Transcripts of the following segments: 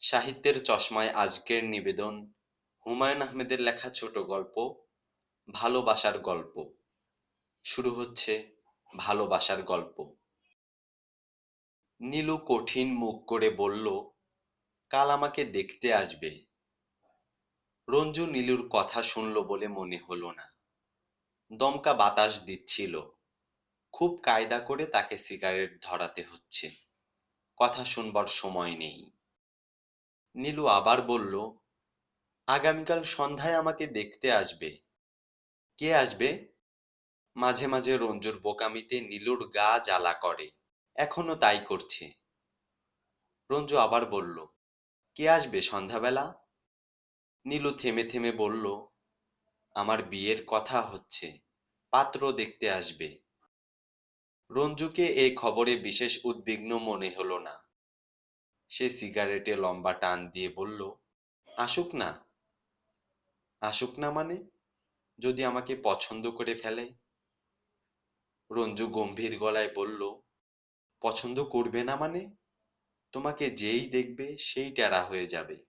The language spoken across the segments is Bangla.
সাহিত্যের চশমায় আজকের নিবেদন হুমায়ূন আহমেদের লেখা ছোট গল্প ভালোবাসার গল্প। শুরু হচ্ছে ভালোবাসার গল্প। নীলু কঠিন মুখ করে বলল, কাল আমাকে দেখতে আসবে। রঞ্জু নীলুর কথা শুনল বলে মনে হলো না। দমকা বাতাস দিচ্ছিল। খুব কায়দা করে তাকে সিগারেট ধরাতে হচ্ছে। কথা শুনবার সময় নেই। নীলু আবার বলল, আগামীকাল সন্ধ্যায় আমাকে দেখতে আসবে। কে আসবে? মাঝে মাঝে রঞ্জুর বোকামিতে নীলুর গা জ্বালা করে। এখনো তাই করছে। রঞ্জু আবার বলল, কে আসবে সন্ধ্যাবেলা? নীলু থেমে থেমে বলল, আমার বিয়ের কথা হচ্ছে, পাত্র দেখতে আসবে। রঞ্জুকে এই খবরে বিশেষ উদ্বিগ্ন মনে হলো না। সে সিগারেটে লম্বা টান দিয়ে বলল, আসুক না। আসুক না মানে? যদি আমাকে পছন্দ করে ফেলে? রঞ্জু গম্ভীর গলায় বলল, পছন্দ করবে না মানে? তোমাকে যেই দেখবে সেই ট্যারা হয়ে যাবে।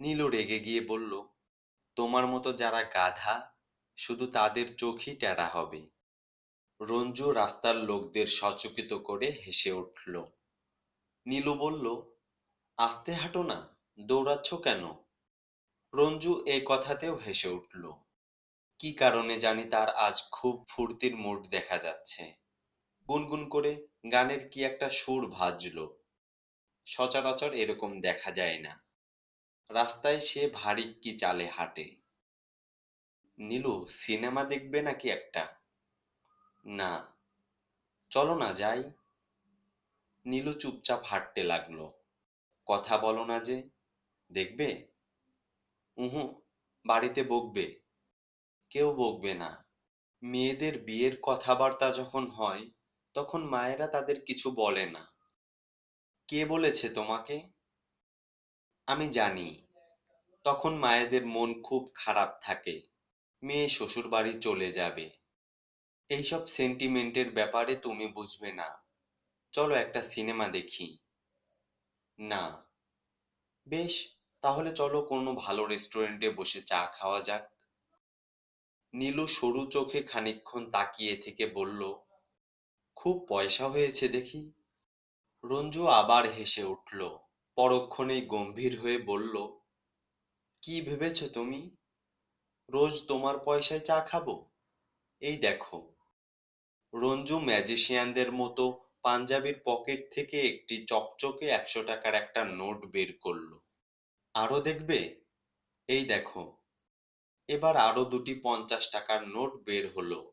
নীলু রেগে গিয়ে বলল, তোমার মতো যারা গাধা শুধু তাদের চোখই ট্যারা হবে। রঞ্জু রাস্তার লোকদের সচকিত করে হেসে উঠল। নীলু বলল, আস্তে হাঁটো না, দৌড়াচ্ছ কেন? রঞ্জু এ কথাতেও হেসে উঠল। কি কারণে জানি তার আজ খুব ফুর্তির মুড দেখা যাচ্ছে। গুনগুন করে গানের কি একটা সুর ভাজল। সচরাচর এরকম দেখা যায় না। রাস্তায় সে ভারী কি চালে হাঁটে। নীলু, সিনেমা দেখবে নাকি একটা? না। চলো না যাই। নীলু চুপচাপ হাঁটতে লাগলো। কথা বলো না যে। দেখবে? উহুঁ, বাড়িতে বকবে। কেউ বকবে না। মেয়েদের বিয়ের কথাবার্তা যখন হয় তখন মায়েরা তাদের কিছু বলে না। কে বলেছে তোমাকে? আমি জানি। তখন মায়েদের মন খুব খারাপ থাকে। মেয়ে শ্বশুর বাড়ি চলে যাবে। এইসব সেন্টিমেন্টের ব্যাপারে তুমি বুঝবে না। চলো একটা সিনেমা দেখি। না। বেশ, তাহলে চলো কোনো ভালো রেস্টুরেন্টে বসে চা খাওয়া যাক। নীলু সরু চোখে খানিকক্ষণ তাকিয়ে থেকে বলল, খুব পয়সা হয়েছে দেখি। রঞ্জু আবার হেসে উঠল। পরক্ষণেই গম্ভীর হয়ে বলল, কি ভেবেছ তুমি? রোজ তোমার পয়সায় চা খাবো? এই দেখো। রঞ্জু ম্যাজিশিয়ানদের মতো পাঞ্জাবির পকেট থেকে একটি চকচকে 100 টাকার একটা নোট বের করলো। আরো দেখবে? এই দেখো। এবার আরো দুটি 50 টাকার নোট বের হলো।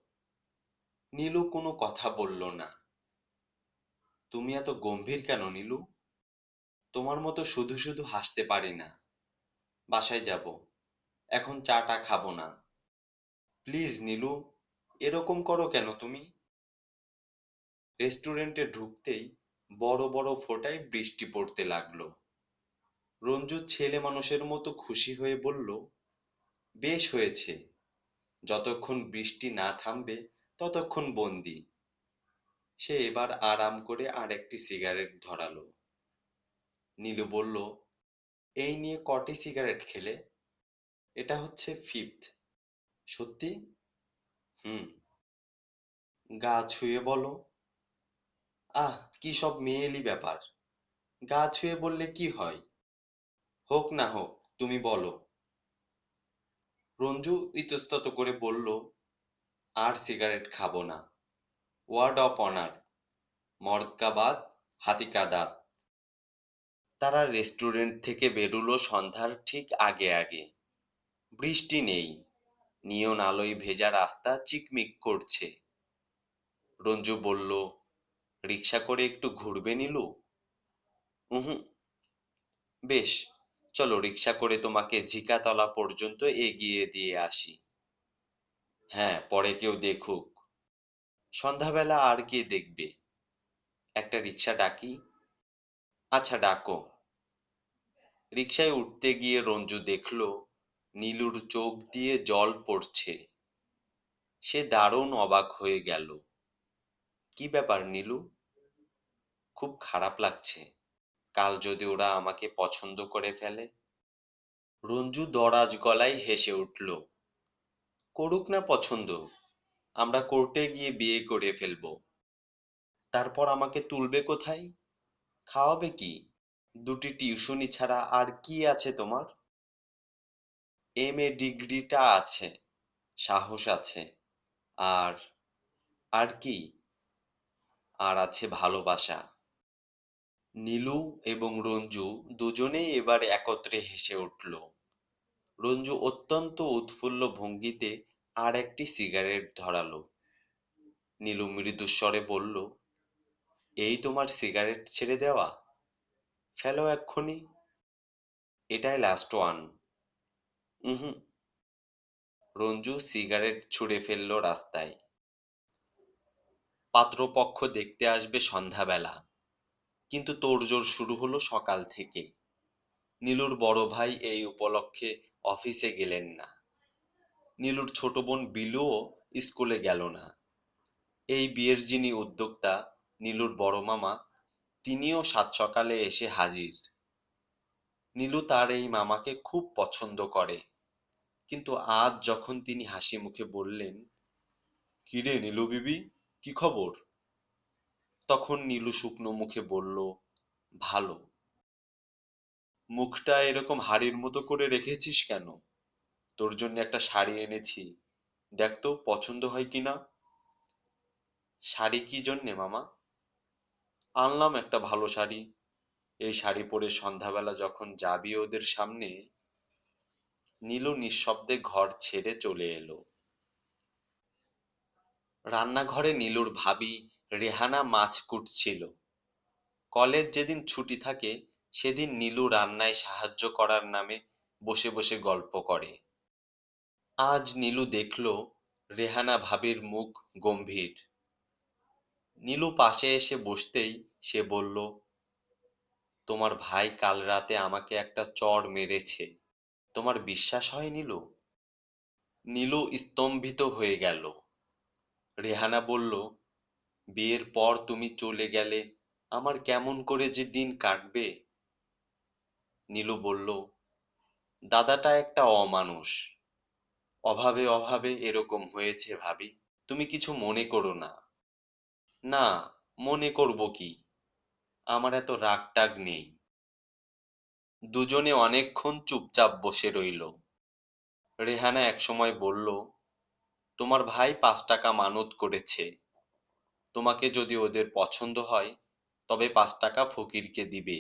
নীলু কোনো কথা বলল না। তুমি এত গম্ভীর কেন নীলু? তোমার মতো শুধু শুধু হাসতে পারি না। বাসায় যাব। এখন চাটা খাবো না। প্লিজ নীলু, এরকম করো কেন তুমি? রেস্টুরেন্টে ঢুকতেই বড় বড় ফোঁটায় বৃষ্টি পড়তে লাগলো। রঞ্জু ছেলে মানুষের মতো খুশি হয়ে বলল, বেশ হয়েছে। যতক্ষণ বৃষ্টি না থামবে ততক্ষণ বন্দি। সে এবার আরাম করে আর একটি সিগারেট ধরালো। নীলু বলল, এই নিয়ে কটি সিগারেট খেলে? এটা হচ্ছে ফিফথ। সত্যি? হুম। গা ছুঁয়ে বলো। আহ, কি সব মেয়েলি ব্যাপার। গা ছুঁয়ে বললে কি হয়? হোক না হোক, তুমি বলো। রঞ্জু ইতস্তত করে বলল, আর সিগারেট খাবো না। Word of honour. মর্দ কা বাত, হাতি কা দাঁত। তারা রেস্টুরেন্ট থেকে বেরুলো সন্ধ্যার ঠিক আগে আগে। বৃষ্টি নেই। নিয়ন আলোয় ভেজা রাস্তা চিকমিক করছে। রঞ্জু বলল, রিক্সা করে একটু ঘুরবে নীলু? উহুঁ। বেশ, চলো রিক্সা করে তোমাকে ঝিকাতলা পর্যন্ত এগিয়ে দিয়ে আসি। হ্যাঁ, পরে কেউ দেখুক। সন্ধ্যাবেলা আর কে দেখবে? একটা রিক্সা ডাকি? আচ্ছা, ডাকো। রিকশায় উঠতে গিয়ে রঞ্জু দেখল নীলুর চোখ দিয়ে জল পড়ছে। সে দারুণ অবাক হয়ে গেল। কি ব্যাপার নীলু? খুব খারাপ লাগছে? কাল যদি ওরা আমাকে পছন্দ করে ফেলে? রঞ্জু দরাজ গলায় হেসে উঠল। করুক না পছন্দ, আমরা কোর্টে গিয়ে বিয়ে করে ফেলবো। তারপর আমাকে তুলবে কোথায়? খাওয়াবে কি? দুটি টিউশনি ছাড়া আর কি আছে তোমার? এমএ ডিগ্রিটা আছে, সাহস আছে। আর আর কি? আর আছে ভালোবাসা। নীলু এবং রঞ্জু দুজনেই এবার একত্রে হেসে উঠল। রঞ্জু অত্যন্ত উৎফুল্ল ভঙ্গিতে আর একটি সিগারেট ধরালো। নীলু মৃদুস্বরে বলল, এই তোমার সিগারেট ছেড়ে দেওয়া? ফেলো এক্ষুনি। এটাই লাস্ট ওয়ান। হুম। রঞ্জু সিগারেট ছুঁড়ে ফেলল রাস্তায়। পাত্রপক্ষ দেখতে আসবে সন্ধ্যাবেলা, কিন্তু তোড়জোড় শুরু হলো সকাল থেকে। নীলুর বড় ভাই এই উপলক্ষে অফিসে গেলেন না। নীলুর ছোট বোন বিলুও স্কুলে গেল না। এই বিয়ের যিনি উদ্যোক্তা, নীলুর বড় মামা, তিনিও সাত সকালে এসে হাজির। নীলু তার এই মামাকে খুব পছন্দ করে, কিন্তু আজ যখন তিনি হাসি মুখে বললেন, কিরে নীলু বিবি, কি খবর? তখন নীলু শুকনো মুখে বলল, ভালো। মুখটা এরকম হাড়ির মতো করে রেখেছিস কেন? তোর জন্য একটা শাড়ি এনেছি, দেখ তো পছন্দ হয় কিনা। শাড়ি কি জন্যে মামা? আনলাম একটা ভালো শাড়ি, এই শাড়ি পরে সন্ধ্যাবেলা যখন যাবি ওদের সামনে। নীলু নিঃশব্দে ঘর ছেড়ে চলে এলো। রান্নাঘরে নীলুর ভাবি রেহানা মাছ কুটছিল। কলেজ যেদিন ছুটি থাকে সেদিন নীলু রান্নায় সাহায্য করার নামে বসে বসে গল্প করে। আজ নীলু দেখল রেহানা ভাবির মুখ গম্ভীর। নীলু পাশে এসে বসতেই সে বলল, তোমার ভাই কাল রাতে আমাকে একটা চড় মেরেছে, তোমার বিশ্বাস হয় নীলু? নীলু স্তম্ভিত হয়ে গেল। রেহানা বলল, বিয়ের পর তুমি চলে গেলে আমার কেমন করে যে দিন কাটবে। নীলু বলল, দাদাটা একটা অমানুষ, অভাবে অভাবে এরকম হয়েছে ভাবি, তুমি কিছু মনে করো না। না, মনে করব কি, আমার এত রাগ টাগ নেই। দুজনে অনেকক্ষণ চুপচাপ বসে রইল। রেহানা একসময় বলল, তোমার ভাই 5 টাকা মানত করেছে, তোমাকে যদি ওদের পছন্দ হয় তবে 5 টাকা ফকিরকে দিবে।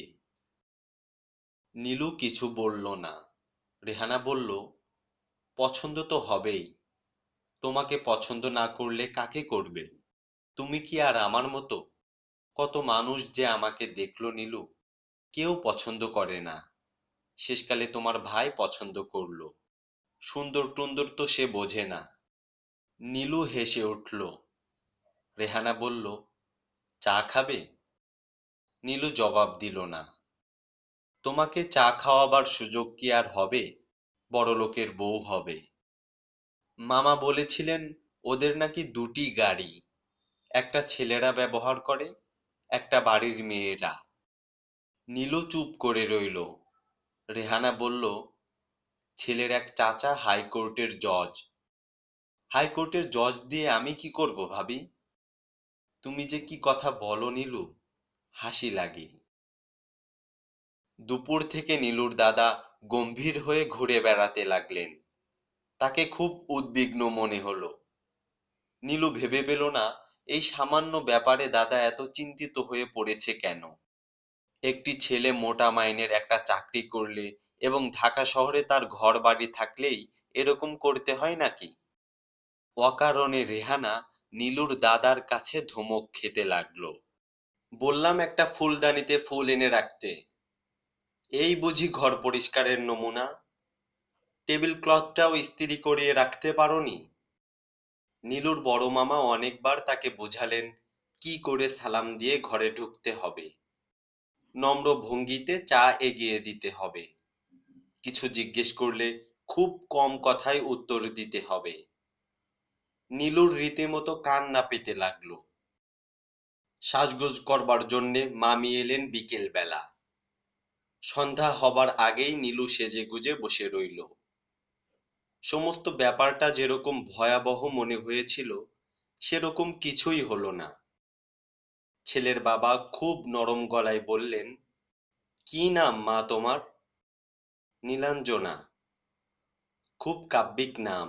নীলু কিছু বলল না। রেহানা বলল, পছন্দ তো হবেই, তোমাকে পছন্দ না করলে কাকে করবে? তুমি কি আর আমার মতো? কত মানুষ যে আমাকে দেখলো নীলু, কেউ পছন্দ করে না। শেষকালে তোমার ভাই পছন্দ করলো। সুন্দর টুন্দর তো সে বোঝে না। নীলু হেসে উঠল। রেহানা বলল, চা খাবে? নীলু জবাব দিল না। তোমাকে চা খাওয়াবার সুযোগ কি আর হবে? বড়লোকের বউ হবে। মামা বলেছিলেন ওদের নাকি দুটি গাড়ি, একটা ছেলেরা ব্যবহার করে, একটা বাড়ির মেয়েরা। নীলু চুপ করে রইল। রেহানা বলল, ছেলের এক চাচা হাইকোর্টের জজ। হাইকোর্টের জজ দিয়ে আমি কি করব ভাবি? তুমি যে কি কথা বলো নীলু, হাসি লাগে। দুপুর থেকে নীলুর দাদা গম্ভীর হয়ে ঘুরে বেড়াতে লাগলেন। তাকে খুব উদ্বিগ্ন মনে হলো। নীলু ভেবে পেল না এই সামান্য ব্যাপারে দাদা এত চিন্তিত হয়ে পড়েছে কেন। একটি ছেলে মোটা মাইনের একটা চাকরি করলে এবং ঢাকা শহরে তার ঘর বাড়ি থাকলেই এরকম করতে হয় নাকি? অকারণে রেহানা নীলুর দাদার কাছে ধমক খেতে লাগলো। বললাম একটা ফুলদানিতে ফুল এনে রাখতে, এই বুঝি ঘর পরিষ্কারের নমুনা? টেবিল ক্লথটাও ইস্ত্রি করিয়ে রাখতে পারোনি? নীলুর বড় মামা অনেকবার তাকে বোঝালেন কি করে সালাম দিয়ে ঘরে ঢুকতে হবে, নম্র ভঙ্গিতে চা এগিয়ে দিতে হবে, কিছু জিজ্ঞেস করলে খুব কম কথায় উত্তর দিতে হবে। নীলুর রীতিমতো কান্না পেতে লাগলো। সাজগোজ করবার জন্যে মামি এলেন বিকেল বেলা। সন্ধ্যা হবার আগেই নীলু সেজেগুজে বসে রইল। সমস্ত ব্যাপারটা যেরকম ভয়াবহ মনে হয়েছিল সেরকম কিছুই হলো না। ছেলের বাবা খুব নরম গলায় বললেন, কি নাম মা তোমার? নীলাঞ্জনা। খুব কাব্যিক নাম।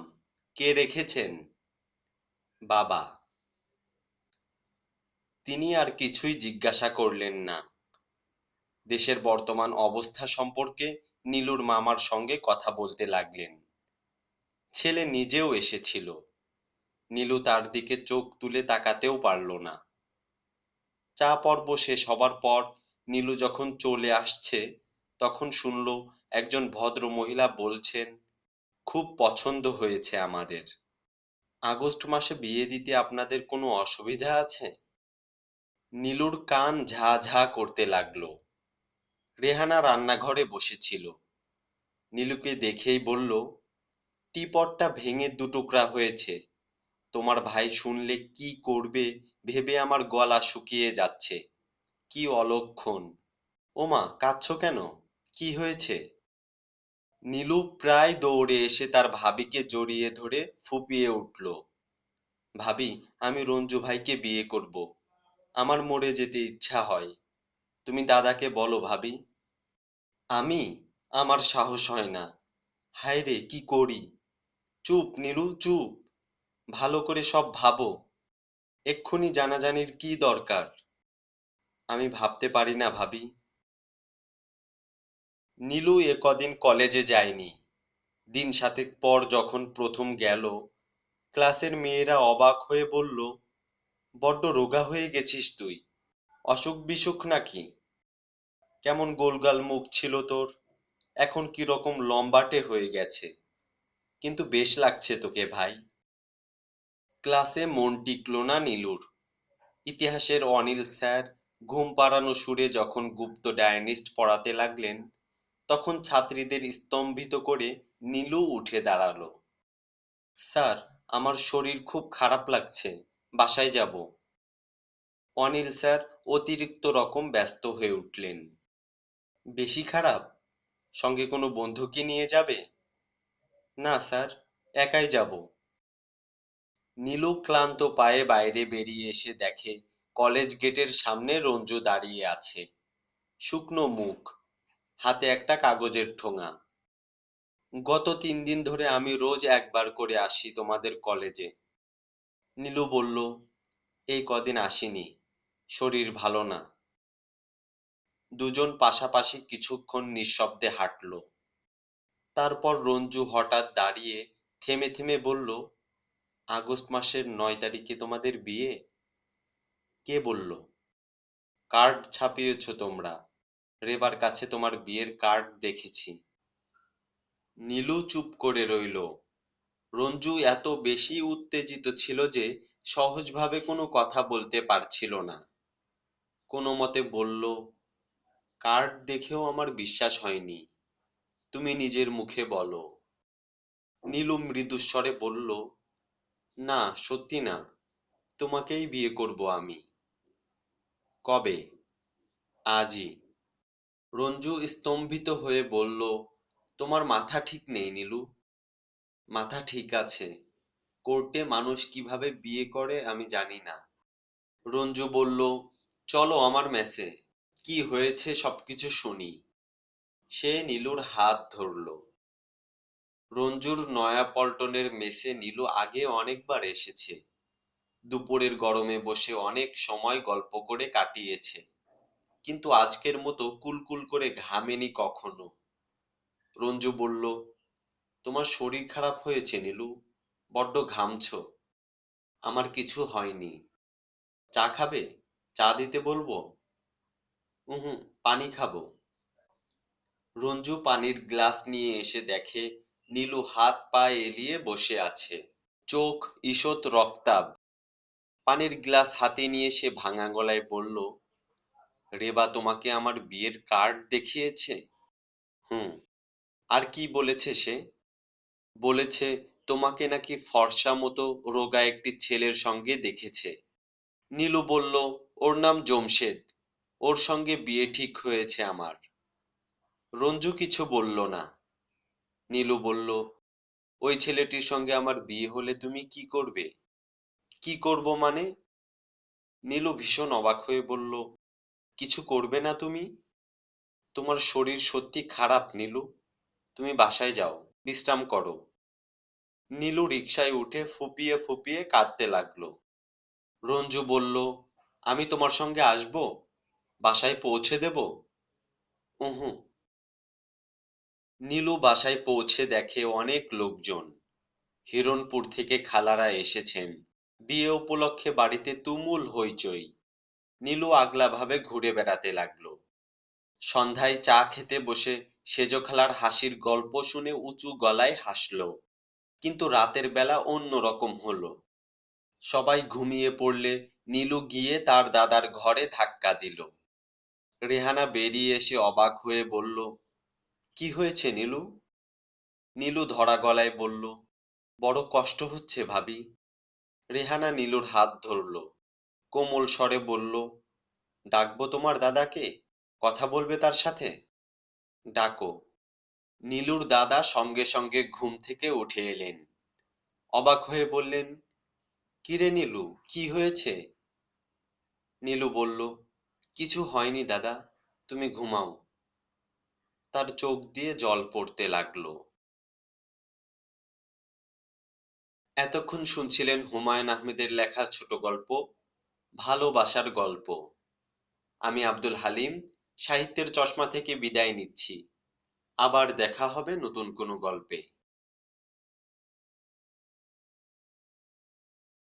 কে রেখেছেন? বাবা। তিনি আর কিছুই জিজ্ঞাসা করলেন না। দেশের বর্তমান অবস্থা সম্পর্কে নীলুর মামার সঙ্গে কথা বলতে লাগলেন। ছেলে নিজেও এসেছিল। নীলু তার দিকে চোখ তুলে তাকাতেও পারল না। চা পর্ব শেষ হবার পর নীলু যখন চলে আসছে তখন শুনল একজন ভদ্র মহিলা বলছেন, খুব পছন্দ হয়েছে আমাদের। আগস্ট মাসে বিয়ে দিতে আপনাদের কোনো অসুবিধা আছে? নীলুর কান ঝা ঝা করতে লাগলো। রেহানা রান্নাঘরে বসেছিল। নীলুকে দেখেই বলল, টিপটটা ভেঙে দুটুকরা হয়েছে। তোমার ভাই শুনলে কি করবে ভেবে আমার গলা শুকিয়ে যাচ্ছে। কি অলক্ষণ। ওমা, কাঁদছো কেন? কি হয়েছে? নীলু প্রায় দৌড়ে এসে তার ভাবিকে জড়িয়ে ধরে ফুপিয়ে উঠল, ভাবি, আমি রঞ্জু ভাইকে বিয়ে করব। আমার মরে যেতে ইচ্ছা হয়। তুমি দাদাকে বলো ভাবি। আমি? আমার সাহস হয় না। হায় রে, কি করি? চুপ নীলু, চুপ। ভালো করে সব ভাবো। এক্ষুনি জানাজানির কি দরকার? আমি ভাবতে পারি না ভাবি। নীলু এ কদিন কলেজে যায়নি। দিন সাতেক পর যখন প্রথম গেল, ক্লাসের মেয়েরা অবাক হয়ে বলল, বড্ড রোগা হয়ে গেছিস তুই। অসুখ বিসুখ নাকি? কেমন গোলগাল মুখ ছিল তোর, এখন কি রকম লম্বাটে হয়ে গেছে। কিন্তু বেশ লাগছে তোকে ভাই। ক্লাসে মন টিকল না নীলুর। ইতিহাসের অনিল স্যার ঘুম পাড়ানো সুরে যখন গুপ্ত ডায়নিস্ট পড়াতে লাগলেন, তখন ছাত্রীদের স্তম্ভিত করে নীলু উঠে দাঁড়ালো। স্যার, আমার শরীর খুব খারাপ লাগছে, বাসায় যাব। অনিল স্যার অতিরিক্ত রকম ব্যস্ত হয়ে উঠলেন। বেশি খারাপ? সঙ্গে কোনো বন্ধুকে নিয়ে যাবে? না স্যার, একাই যাব। নীলু ক্লান্ত পায়ে বাইরে বেরিয়ে এসে দেখে কলেজ গেটের সামনে রঞ্জু দাঁড়িয়ে আছে, শুকনো মুখ, হাতে একটা কাগজের ঠোঙা। গত 3 দিন ধরে আমি রোজ একবার করে আসি তোমাদের কলেজে। নীলু বলল, এই কদিন আসিনি, শরীর ভালো না। দুজন পাশাপাশি কিছুক্ষণ নিঃশব্দে হাঁটল। তারপর রঞ্জু হঠাৎ দাঁড়িয়ে থেমে থেমে বলল, আগস্ট মাসের 9 তারিখে তোমাদের বিয়ে? কে বলল? কার্ড ছাপিয়েছ তোমরা। রেবার কাছে তোমার বিয়ের কার্ড দেখেছি। নীলু চুপ করে রইল। রঞ্জু এত বেশি উত্তেজিত ছিল যে সহজভাবে কোনো কথা বলতে পারছিল না। কোনো মতে বলল, কার্ড দেখেও আমার বিশ্বাস হয়নি। তুমি নিজের মুখে বলো। নীলু মৃদুস্বরে বলল, না সত্যি না, তোমাকেই বিয়ে করব আমি। কবে? আজই। রঞ্জু স্তম্ভিত হয়ে বলল, তোমার মাথা ঠিক নেই নীলু। মাথা ঠিক আছে। কোর্টে মানুষ কিভাবে বিয়ে করে আমি জানি না। রঞ্জু বলল, চলো আমার মেসে, কি হয়েছে সবকিছু শুনি। সে নীলুর হাত ধরল। রঞ্জুর নয়াপল্টনের মেসে নীলু আগে অনেকবার এসেছে। দুপুরের গরমে বসে অনেক সময় গল্প করে কাটিয়েছে, কিন্তু আজকের মতো কুলকুল করে ঘামেনি কখনো। রঞ্জু বলল, তোমার শরীর খারাপ হয়েছে নীলু, বড্ড ঘামছো। আমার কিছু হয়নি। চা খাবে? চা দিতে বলবো? হুম, পানি খাবো। রঞ্জু পানির গ্লাস নিয়ে এসে দেখে নীলু হাত পা এলিয়ে বসে আছে, চোখ ঈষৎ রক্তাভ। পানির গ্লাস হাতে নিয়ে সে ভাঙা গলায় বলল, রেবা তোমাকে আমার বিয়ের কার্ড দেখিয়েছে? হুম। আর কি বলেছে সে? বলেছে তোমাকে নাকি ফর্সা মতো রোগা একটি ছেলের সঙ্গে দেখেছে। নীলু বলল, ওর নাম জমশেদ, ওর সঙ্গে বিয়ে ঠিক হয়েছে আমার। রঞ্জু কিছু বলল না। নীলু বলল, ওই ছেলেটির সঙ্গে আমার বিয়ে হলে তুমি কি করবে? কি করব মানে? নীলু ভীষণ অবাক হয়ে বলল, কিছু করবে না তুমি? তোমার শরীর সত্যি খারাপ নীলু, তুমি বাসায় যাও, বিশ্রাম করো। নীলু রিকশায় উঠে ফুপিয়ে ফুপিয়ে কাঁদতে লাগলো। রঞ্জু বলল, আমি তোমার সঙ্গে আসবো, বাসায় পৌঁছে দেব? উহু। নীলু বাসায় পৌঁছে দেখে অনেক লোকজন। হিরণপুর থেকে খালারা এসেছেন। বিয়ে উপলক্ষে বাড়িতে তুমুল হইচই। নীলু আগলাভাবে ঘুরে বেড়াতে লাগলো। সন্ধ্যায় চা খেতে বসে সেজ খালার হাসির গল্প শুনে উঁচু গলায় হাসল। কিন্তু রাতের বেলা অন্য রকম হলো। সবাই ঘুমিয়ে পড়লে নীলু গিয়ে তার দাদার ঘরে ধাক্কা দিল। রেহানা বেরিয়ে এসে অবাক হয়ে বলল, কি হয়েছে নীলু? নীলু ধরা গলায় বলল, বড় কষ্ট হচ্ছে ভাবি। রেহানা নীলুর হাত ধরল, কোমল স্বরে বলল, ডাকবো তোমার দাদাকে, কথা বলবে তার সাথে? ডাকো। নীলুর দাদা সঙ্গে সঙ্গে ঘুম থেকে উঠে এলেন। অবাক হয়ে বললেন, কিরে নীলু, কি হয়েছে? নীলু বলল, কিছু হয়নি দাদা, তুমি ঘুমাও। তার চোখ দিয়ে জল পড়তে লাগলো। এতক্ষণ শুনছিলেন হুমায়ুন আহমেদের লেখা ছোট গল্প ভালোবাসার গল্প। আমি আব্দুল হালিম সাহিত্যের চশমা থেকে বিদায় নিচ্ছি। আবার দেখা হবে নতুন কোনো গল্পে।